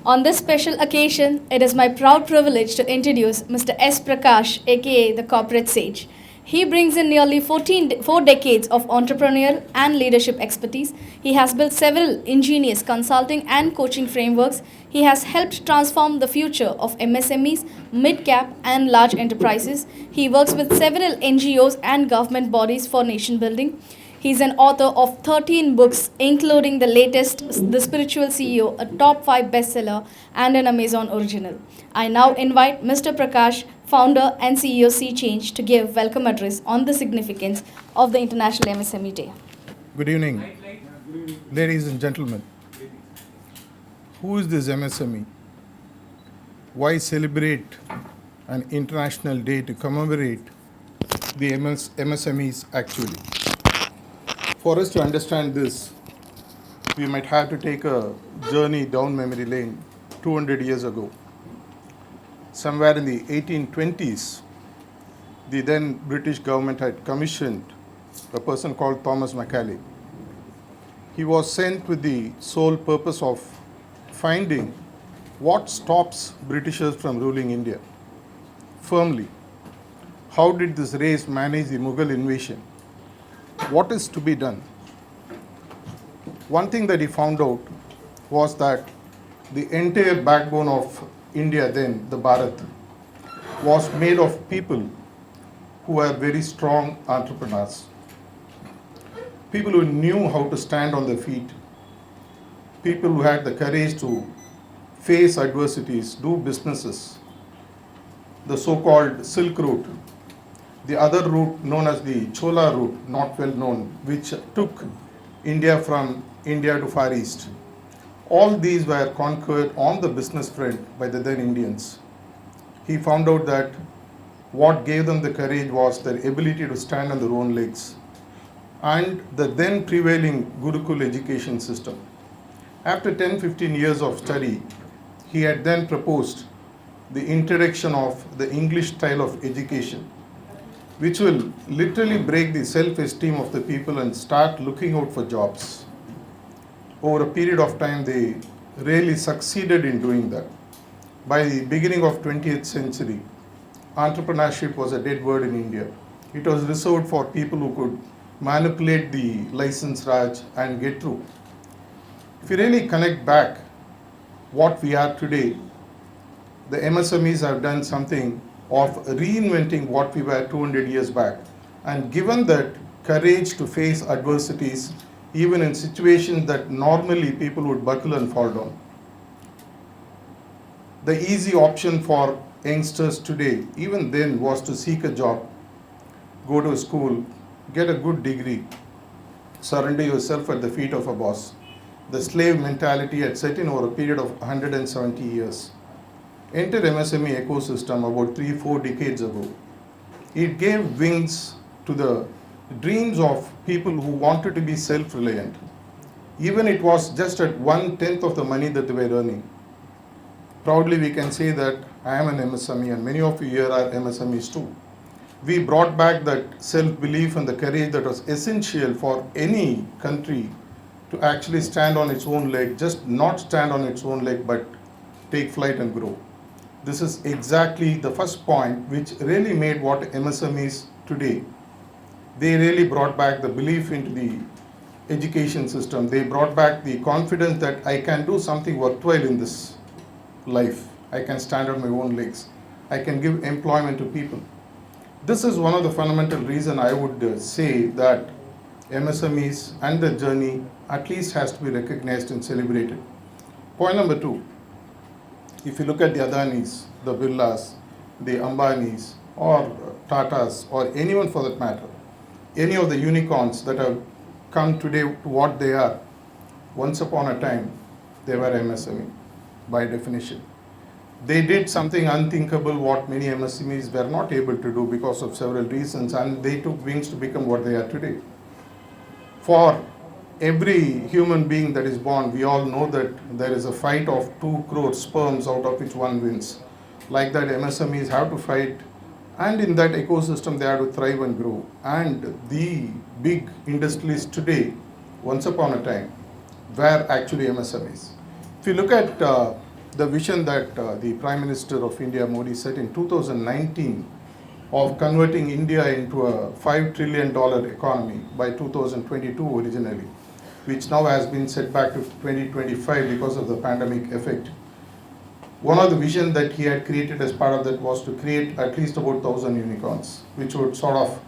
On this special occasion, it is my proud privilege to introduce Mr. S.Prakash, aka the Corporate Sage. He brings in nearly 4 decades of entrepreneurial and leadership expertise. He has built several ingenious consulting and coaching frameworks. He has helped transform the future of MSMEs, mid-cap and large enterprises. He works with several NGOs and government bodies for nation building. He's an author of 13 books, including the latest, The Spiritual CEO, a top 5 bestseller, and an Amazon original. I now invite Mr. Prakash, founder and CEO Sea Change, to give welcome address on the significance of the International MSME Day. Good evening, ladies and gentlemen. Who is this MSME? Why celebrate an international day to commemorate the MSMEs actually? For us to understand this, we might have to take a journey down memory lane 200 years ago. Somewhere in the 1820s, the then British government had commissioned a person called Thomas Macaulay. He was sent with the sole purpose of finding what stops Britishers from ruling India firmly. How did this race manage the Mughal invasion? What is to be done? One thing that he found out was that the entire backbone of India then, the Bharat, was made of people who were very strong entrepreneurs. People who knew how to stand on their feet. People who had the courage to face adversities, do businesses. The so-called Silk Route, the other route known as the Chola route, not well known, which took India from India to Far East. All these were conquered on the business front by the then Indians. He found out that what gave them the courage was their ability to stand on their own legs and the then prevailing Gurukul education system. After 10-15 years of study, he had then proposed the introduction of the English style of education, which will literally break the self-esteem of the people and start looking out for jobs. Over a period of time, they really succeeded in doing that. By the beginning of 20th century, entrepreneurship was a dead word in India. It was reserved for people who could manipulate the license Raj and get through. If you really connect back what we are today, the MSMEs have done something of reinventing what we were 200 years back and given that courage to face adversities even in situations that normally people would buckle and fall down. The easy option for youngsters today, even then, was to seek a job, go to school, get a good degree, surrender yourself at the feet of a boss. The slave mentality had set in over a period of 170 years. Enter MSME ecosystem about 3-4 decades ago. It gave wings to the dreams of people who wanted to be self-reliant. Even it was just at 1/10 of the money that they were earning. Proudly we can say that I am an MSME and many of you here are MSMEs too. We brought back that self-belief and the courage that was essential for any country to actually stand on its own leg, just not stand on its own leg but take flight and grow. This is exactly the first point which really made what MSMEs today. They really brought back the belief into the education system. They brought back the confidence that I can do something worthwhile in this life. I can stand on my own legs. I can give employment to people. This is one of the fundamental reasons I would say that MSMEs and the journey at least has to be recognized and celebrated. Point number 2. If you look at the Adanis, the Birlas, the Ambanis, or Tatas, or anyone for that matter, any of the unicorns that have come today to what they are, once upon a time, they were MSME by definition. They did something unthinkable what many MSMEs were not able to do because of several reasons, and they took wings to become what they are today. For every human being that is born, we all know that there is a fight of 2 crore sperms out of which one wins. Like that, MSMEs have to fight, and in that ecosystem they have to thrive and grow. And the big industrialists today, once upon a time, were actually MSMEs. If you look at the vision that the Prime Minister of India, Modi, set in 2019 of converting India into a $5 trillion economy by 2022 originally, which now has been set back to 2025 because of the pandemic effect. One of the visions that he had created as part of that was to create at least about 1,000 unicorns, which would sort of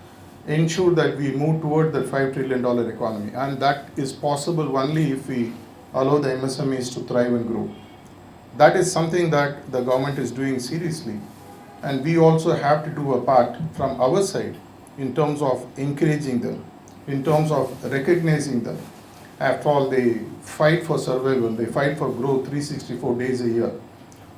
ensure that we move toward the $5 trillion economy. And that is possible only if we allow the MSMEs to thrive and grow. That is something that the government is doing seriously. And we also have to do a part from our side in terms of encouraging them, in terms of recognizing them. After all, they fight for survival, they fight for growth 364 days a year.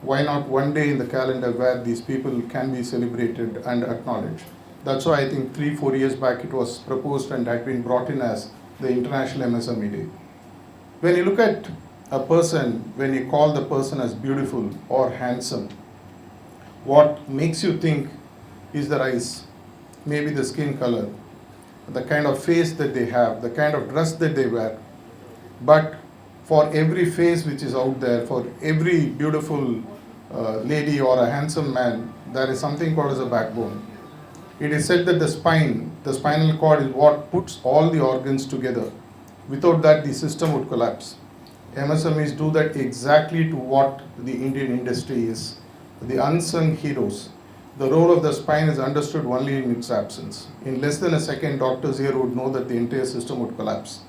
Why not one day in the calendar where these people can be celebrated and acknowledged? That's why I think 3-4 years back it was proposed and had been brought in as the International MSME Day. When you look at a person, when you call the person as beautiful or handsome, what makes you think is their eyes, maybe the skin color, the kind of face that they have, the kind of dress that they wear. But for every face which is out there, for every beautiful lady or a handsome man, there is something called as a backbone. It is said that the spinal cord is what puts all the organs together. Without that, the system would collapse. MSMEs do that exactly to what the Indian industry is. The unsung heroes. The role of the spine is understood only in its absence. In less than a second, doctors here would know that the entire system would collapse.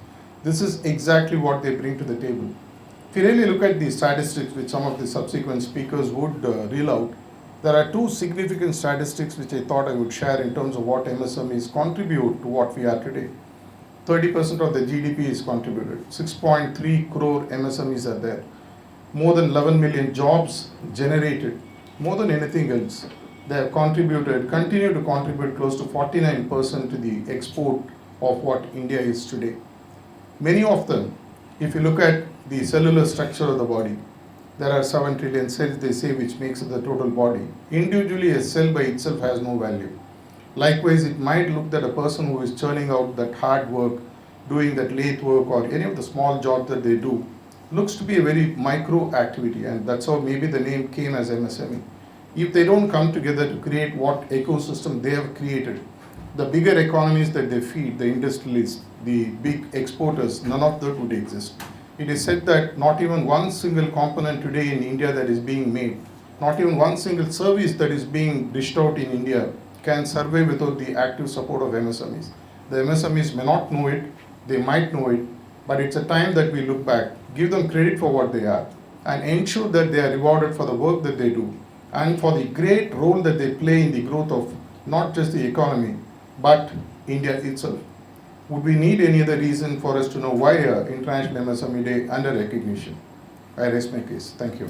This is exactly what they bring to the table. If you really look at the statistics which some of the subsequent speakers would reel out, there are two significant statistics which I thought I would share in terms of what MSMEs contribute to what we are today. 30% of the GDP is contributed. 6.3 crore MSMEs are there. More than 11 million jobs generated. More than anything else, they have contributed, continue to contribute close to 49% to the export of what India is today. Many of them, if you look at the cellular structure of the body, there are 7 trillion cells, they say, which makes up the total body. Individually, a cell by itself has no value. Likewise, it might look that a person who is churning out that hard work, doing that lathe work or any of the small jobs that they do, looks to be a very micro activity, and that's how maybe the name came as MSME. If they don't come together to create what ecosystem they have created, the bigger economies that they feed, the industrialists, the big exporters, none of that would exist. It is said that not even one single component today in India that is being made, not even one single service that is being dished out in India can survive without the active support of MSMEs. The MSMEs may not know it, they might know it, but it's a time that we look back, give them credit for what they are, and ensure that they are rewarded for the work that they do and for the great role that they play in the growth of not just the economy, but India itself. Would we need any other reason for us to know why International MSME Day under recognition? I raise my case. Thank you.